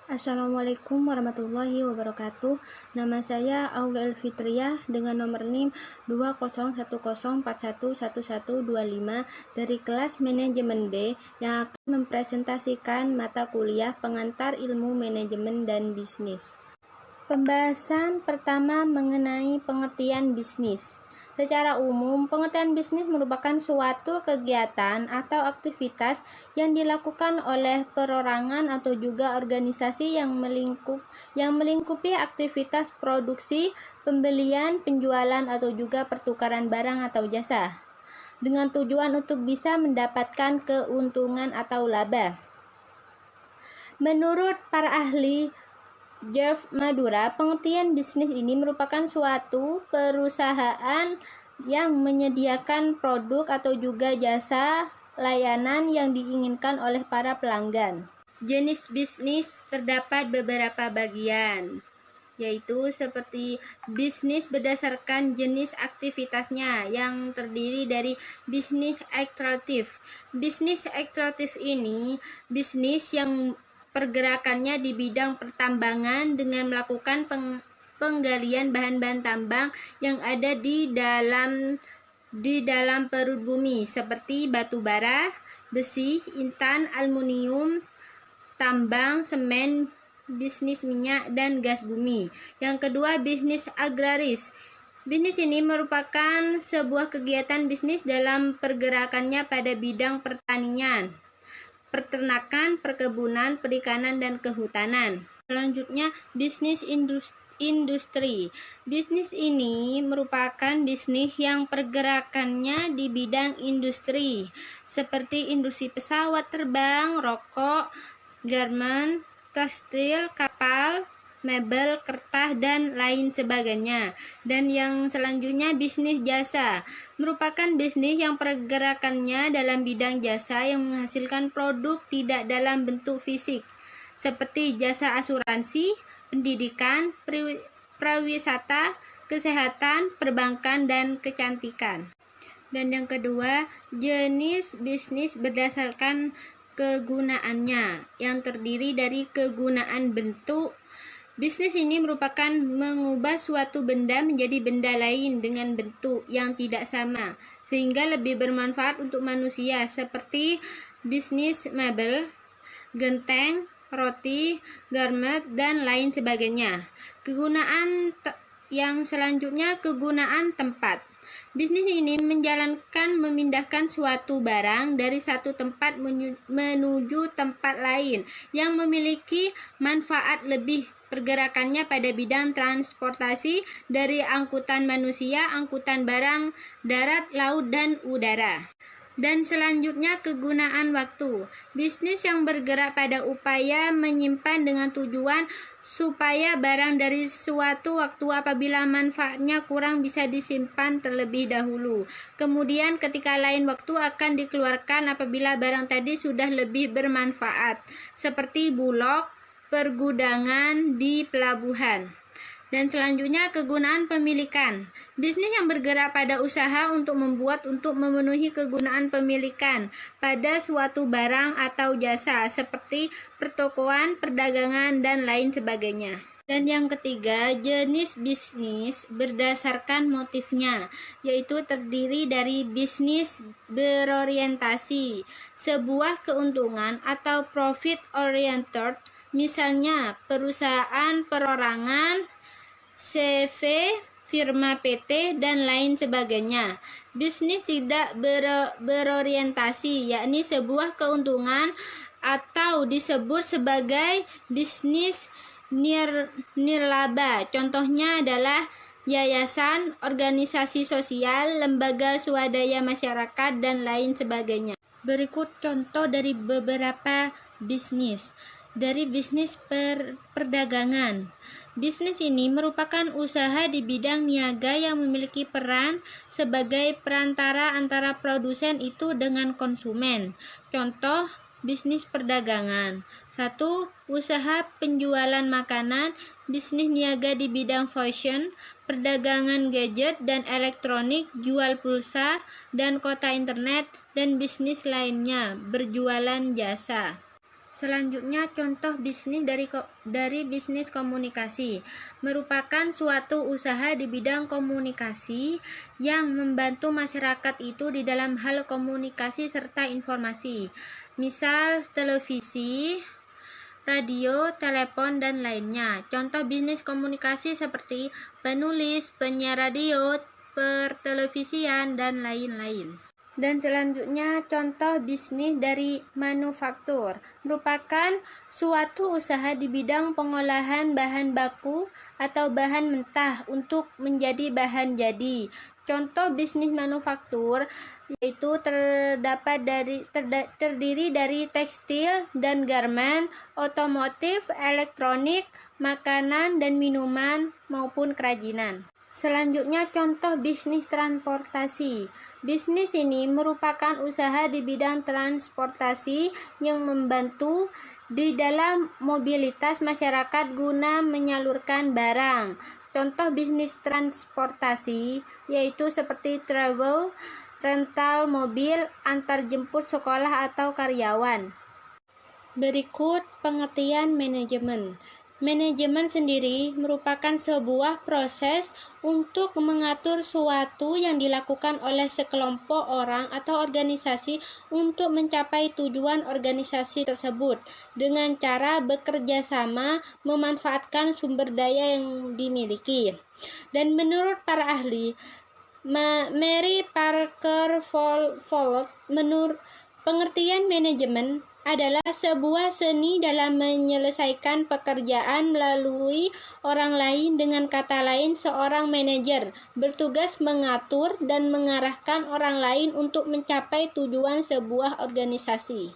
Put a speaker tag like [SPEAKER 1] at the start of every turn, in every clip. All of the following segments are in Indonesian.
[SPEAKER 1] Assalamualaikum warahmatullahi wabarakatuh. Nama saya Aulia Elfitriah dengan nomor NIM 20104111125 dari kelas Manajemen D yang akan mempresentasikan mata kuliah Pengantar Ilmu Manajemen dan Bisnis. Pembahasan pertama mengenai pengertian bisnis. Secara umum, pengertian bisnis merupakan suatu kegiatan atau aktivitas yang dilakukan oleh perorangan atau juga organisasi yang melingkupi aktivitas produksi, pembelian, penjualan atau juga pertukaran barang atau jasa dengan tujuan untuk bisa mendapatkan keuntungan atau laba. Menurut para ahli Jeff Madura, pengertian bisnis ini merupakan suatu perusahaan yang menyediakan produk atau juga jasa layanan yang diinginkan oleh para pelanggan. Jenis bisnis terdapat beberapa bagian, yaitu seperti bisnis berdasarkan jenis aktivitasnya yang terdiri dari bisnis ekstraktif. Bisnis ekstraktif ini bisnis yang pergerakannya di bidang pertambangan dengan melakukan penggalian bahan-bahan tambang yang ada di dalam perut bumi seperti batu bara, besi, intan, aluminium, tambang, semen, bisnis minyak dan gas bumi. Yang kedua, bisnis agraris. Bisnis ini merupakan sebuah kegiatan bisnis dalam pergerakannya pada bidang pertanian, peternakan, perkebunan, perikanan, dan kehutanan. Selanjutnya, bisnis industri. Bisnis ini merupakan bisnis yang pergerakannya di bidang industri, seperti industri pesawat terbang, rokok, garmen, tekstil, kapal, mebel, kertas, dan lain sebagainya. Dan yang selanjutnya, bisnis jasa merupakan bisnis yang pergerakannya dalam bidang jasa yang menghasilkan produk tidak dalam bentuk fisik, seperti jasa asuransi, pendidikan, pariwisata, kesehatan, perbankan, dan kecantikan. Dan yang kedua, jenis bisnis berdasarkan kegunaannya yang terdiri dari kegunaan bentuk. Bisnis ini merupakan mengubah suatu benda menjadi benda lain dengan bentuk yang tidak sama, sehingga lebih bermanfaat untuk manusia, seperti bisnis mebel, genteng, roti, garment, dan lain sebagainya. Kegunaan yang selanjutnya, kegunaan tempat. Bisnis ini memindahkan suatu barang dari satu tempat menuju tempat lain yang memiliki manfaat lebih. Pergerakannya pada bidang transportasi dari angkutan manusia, angkutan barang, darat, laut, dan udara. Dan selanjutnya, kegunaan waktu. Bisnis yang bergerak pada upaya menyimpan dengan tujuan supaya barang dari suatu waktu apabila manfaatnya kurang bisa disimpan terlebih dahulu. Kemudian ketika lain waktu akan dikeluarkan apabila barang tadi sudah lebih bermanfaat, seperti bulog, pergudangan di pelabuhan. Dan selanjutnya, kegunaan pemilikan. Bisnis yang bergerak pada usaha untuk memenuhi kegunaan pemilikan pada suatu barang atau jasa seperti pertokoan, perdagangan, dan lain sebagainya. Dan yang ketiga, jenis bisnis berdasarkan motifnya, yaitu terdiri dari bisnis berorientasi, sebuah keuntungan atau profit oriented, misalnya perusahaan perorangan, CV, firma PT, dan lain sebagainya. Bisnis tidak berorientasi, yakni sebuah keuntungan atau disebut sebagai bisnis nirlaba. Contohnya adalah yayasan, organisasi sosial, lembaga swadaya masyarakat, dan lain sebagainya. Berikut contoh dari beberapa bisnis. Dari bisnis perdagangan. Bisnis ini merupakan usaha di bidang niaga yang memiliki peran sebagai perantara antara produsen itu dengan konsumen. Contoh bisnis perdagangan. 1. Usaha penjualan makanan, bisnis niaga di bidang fashion, perdagangan gadget dan elektronik, jual pulsa dan kota internet, dan bisnis lainnya, berjualan jasa. Selanjutnya, contoh bisnis dari bisnis komunikasi merupakan suatu usaha di bidang komunikasi yang membantu masyarakat itu di dalam hal komunikasi serta informasi. Misal televisi, radio, telepon, dan lainnya. Contoh bisnis komunikasi seperti penulis, penyiar radio, pertelevisian, dan lain-lain. Dan selanjutnya, contoh bisnis dari manufaktur merupakan suatu usaha di bidang pengolahan bahan baku atau bahan mentah untuk menjadi bahan jadi. Contoh bisnis manufaktur yaitu terdiri dari tekstil dan garmen, otomotif, elektronik, makanan dan minuman maupun kerajinan. Selanjutnya, contoh bisnis transportasi. Bisnis ini merupakan usaha di bidang transportasi yang membantu di dalam mobilitas masyarakat guna menyalurkan barang. Contoh bisnis transportasi yaitu seperti travel, rental mobil, antar jemput sekolah atau karyawan. Berikut pengertian manajemen. Manajemen sendiri merupakan sebuah proses untuk mengatur suatu yang dilakukan oleh sekelompok orang atau organisasi untuk mencapai tujuan organisasi tersebut dengan cara bekerja sama memanfaatkan sumber daya yang dimiliki. Dan menurut para ahli, Mary Parker Follett, menurut pengertian manajemen adalah sebuah seni dalam menyelesaikan pekerjaan melalui orang lain. Dengan kata lain, seorang manajer bertugas mengatur dan mengarahkan orang lain untuk mencapai tujuan sebuah organisasi.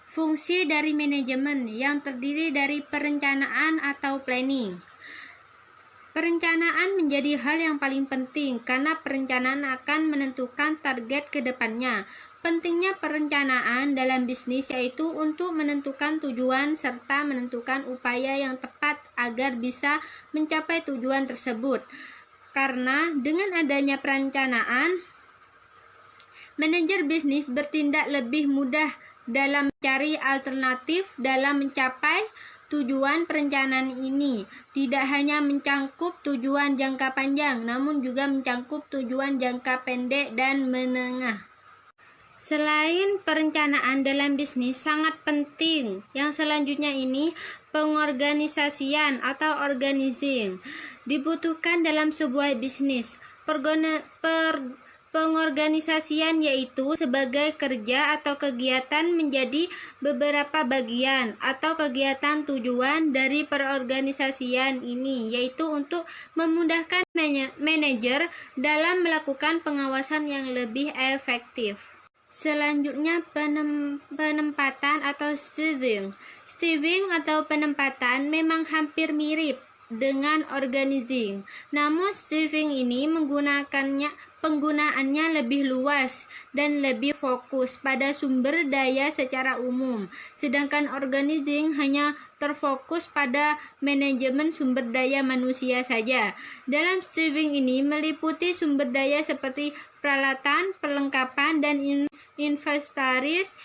[SPEAKER 1] Fungsi dari manajemen yang terdiri dari perencanaan atau planning. Perencanaan menjadi hal yang paling penting karena perencanaan akan menentukan target ke depannya. Pentingnya perencanaan dalam bisnis yaitu untuk menentukan tujuan serta menentukan upaya yang tepat agar bisa mencapai tujuan tersebut. Karena dengan adanya perencanaan, manajer bisnis bertindak lebih mudah dalam mencari alternatif dalam mencapai tujuan. Perencanaan ini tidak hanya mencangkup tujuan jangka panjang, namun juga mencangkup tujuan jangka pendek dan menengah. Selain perencanaan dalam bisnis sangat penting, yang selanjutnya ini pengorganisasian atau organizing dibutuhkan dalam sebuah bisnis. Pengorganisasian yaitu sebagai kerja atau kegiatan menjadi beberapa bagian atau kegiatan tujuan dari perorganisasian ini, yaitu untuk memudahkan manajer dalam melakukan pengawasan yang lebih efektif. Selanjutnya penempatan atau staging. Staging atau penempatan memang hampir mirip dengan organizing. Namun staging ini penggunaannya lebih luas dan lebih fokus pada sumber daya secara umum. Sedangkan organizing hanya terfokus pada manajemen sumber daya manusia saja. Dalam staging ini meliputi sumber daya seperti peralatan, perlengkapan, dan inventaris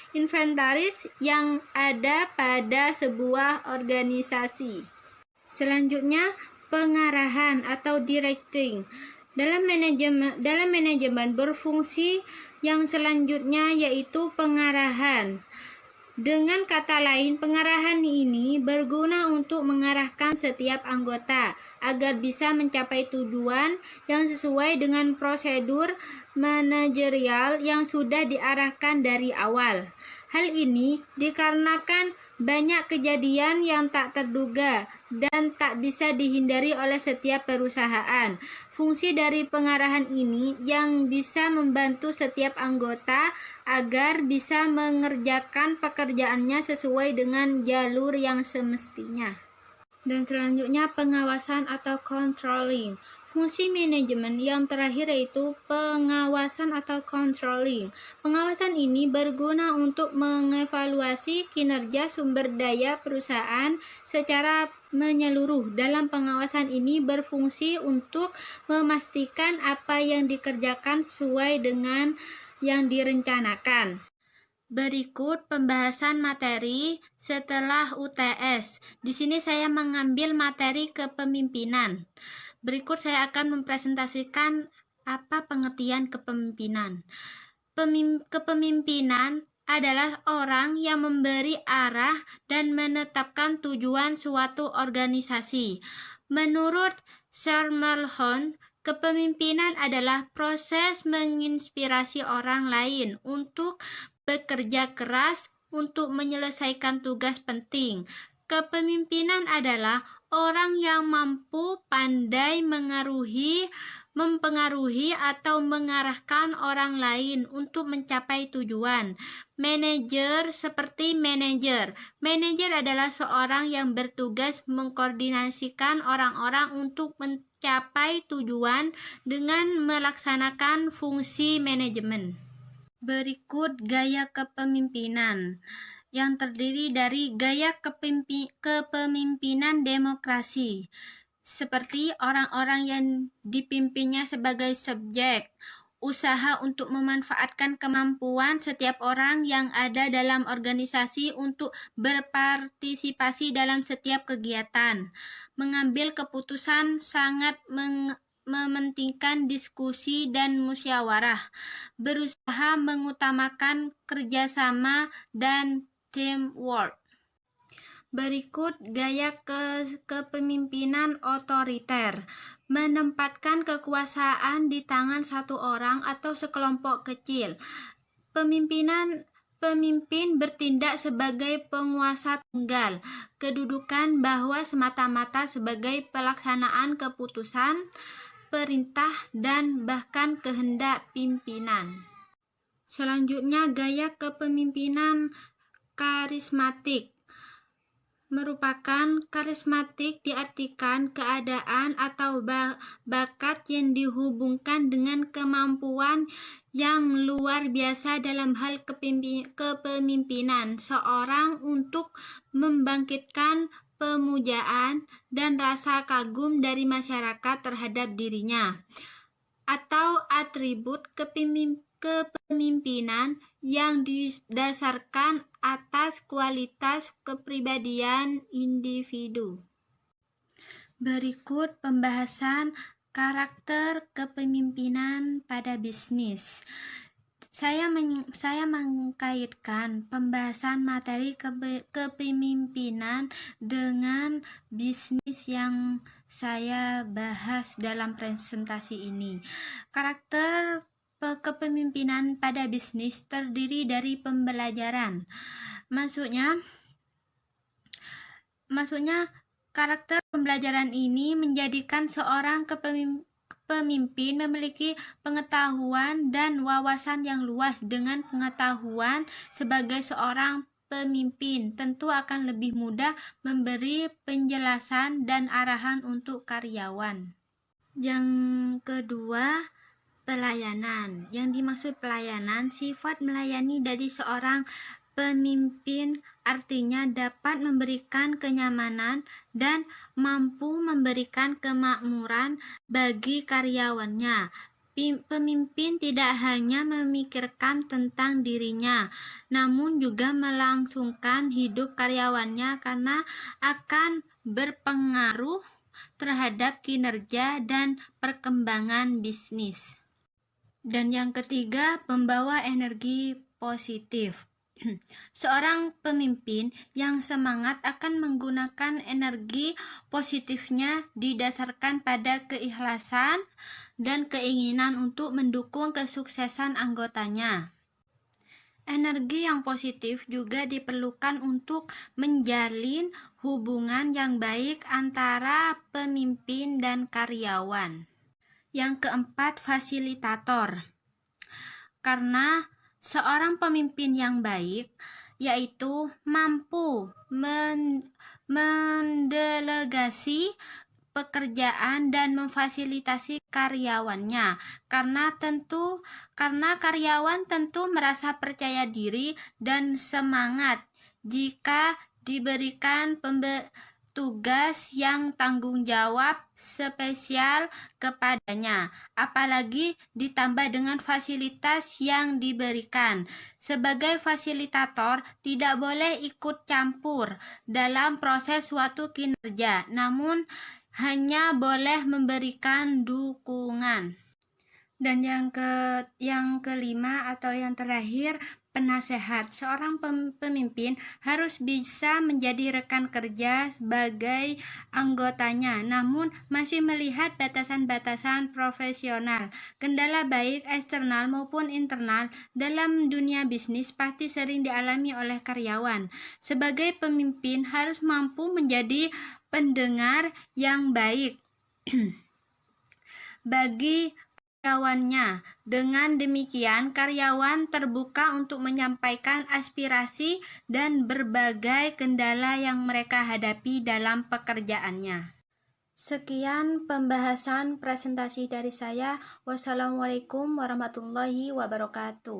[SPEAKER 1] yang ada pada sebuah organisasi. Selanjutnya, pengarahan atau directing. Dalam manajemen berfungsi yang selanjutnya yaitu pengarahan. Dengan kata lain, pengarahan ini berguna untuk mengarahkan setiap anggota agar bisa mencapai tujuan yang sesuai dengan prosedur manajerial yang sudah diarahkan dari awal. Hal ini dikarenakan banyak kejadian yang tak terduga dan tak bisa dihindari oleh setiap perusahaan. Fungsi dari pengarahan ini yang bisa membantu setiap anggota agar bisa mengerjakan pekerjaannya sesuai dengan jalur yang semestinya. Dan selanjutnya pengawasan atau controlling. Fungsi manajemen yang terakhir yaitu pengawasan atau controlling. Pengawasan ini berguna untuk mengevaluasi kinerja sumber daya perusahaan secara menyeluruh. Dalam pengawasan ini berfungsi untuk memastikan apa yang dikerjakan sesuai dengan yang direncanakan. Berikut pembahasan materi setelah UTS. Di sini saya mengambil materi kepemimpinan. Berikut saya akan mempresentasikan apa pengertian kepemimpinan. Kepemimpinan adalah orang yang memberi arah dan menetapkan tujuan suatu organisasi. Menurut Charles, kepemimpinan adalah proses menginspirasi orang lain untuk bekerja keras untuk menyelesaikan tugas penting. Kepemimpinan adalah orang yang mampu pandai mempengaruhi atau mengarahkan orang lain untuk mencapai tujuan. Manajer seperti manajer. Manajer adalah seorang yang bertugas mengkoordinasikan orang-orang untuk mencapai tujuan dengan melaksanakan fungsi manajemen. Berikut gaya kepemimpinan yang terdiri dari gaya kepemimpinan demokrasi, seperti orang-orang yang dipimpinnya sebagai subjek, usaha untuk memanfaatkan kemampuan setiap orang yang ada dalam organisasi untuk berpartisipasi dalam setiap kegiatan, mengambil keputusan sangat mementingkan diskusi dan musyawarah, berusaha mengutamakan kerjasama dan teamwork. Berikut gaya kepemimpinan otoriter, menempatkan kekuasaan di tangan satu orang atau sekelompok kecil. Pemimpin bertindak sebagai penguasa tunggal, kedudukan bahwa semata-mata sebagai pelaksanaan keputusan, perintah, dan bahkan kehendak pimpinan. Selanjutnya, gaya kepemimpinan karismatik. Karismatik diartikan keadaan atau bakat yang dihubungkan dengan kemampuan yang luar biasa dalam hal kepemimpinan seorang untuk membangkitkan pemujaan dan rasa kagum dari masyarakat terhadap dirinya, atau atribut kepemimpinan yang didasarkan atas kualitas kepribadian individu. Berikut pembahasan karakter kepemimpinan pada bisnis. Saya mengkaitkan pembahasan materi kepemimpinan dengan bisnis yang saya bahas dalam presentasi ini. Karakter kepemimpinan pada bisnis terdiri dari pembelajaran. Maksudnya karakter pembelajaran ini menjadikan seorang pemimpin memiliki pengetahuan dan wawasan yang luas. Dengan pengetahuan sebagai seorang pemimpin, tentu akan lebih mudah memberi penjelasan dan arahan untuk karyawan. Yang kedua, pelayanan. Yang dimaksud pelayanan, sifat melayani dari seorang pemimpin artinya dapat memberikan kenyamanan dan mampu memberikan kemakmuran bagi karyawannya. Pemimpin tidak hanya memikirkan tentang dirinya, namun juga melangsungkan hidup karyawannya karena akan berpengaruh terhadap kinerja dan perkembangan bisnis. Dan yang ketiga, pembawa energi positif. Seorang pemimpin yang semangat akan menggunakan energi positifnya didasarkan pada keikhlasan dan keinginan untuk mendukung kesuksesan anggotanya. Energi yang positif juga diperlukan untuk menjalin hubungan yang baik antara pemimpin dan karyawan. Yang keempat, fasilitator. Karena seorang pemimpin yang baik yaitu mampu mendelegasi pekerjaan dan memfasilitasi karyawannya, karena karyawan tentu merasa percaya diri dan semangat jika diberikan tugas yang tanggung jawab spesial kepadanya, apalagi ditambah dengan fasilitas yang diberikan. Sebagai fasilitator, tidak boleh ikut campur dalam proses suatu kinerja, namun hanya boleh memberikan dukungan. Dan yang kelima atau yang terakhir, penasehat. Seorang pemimpin harus bisa menjadi rekan kerja sebagai anggotanya, namun masih melihat batasan-batasan profesional. Kendala baik eksternal maupun internal dalam dunia bisnis pasti sering dialami oleh karyawan. Sebagai pemimpin harus mampu menjadi pendengar yang baik bagi karyawannya. Dengan demikian, karyawan terbuka untuk menyampaikan aspirasi dan berbagai kendala yang mereka hadapi dalam pekerjaannya. Sekian pembahasan presentasi dari saya. Wassalamualaikum warahmatullahi wabarakatuh.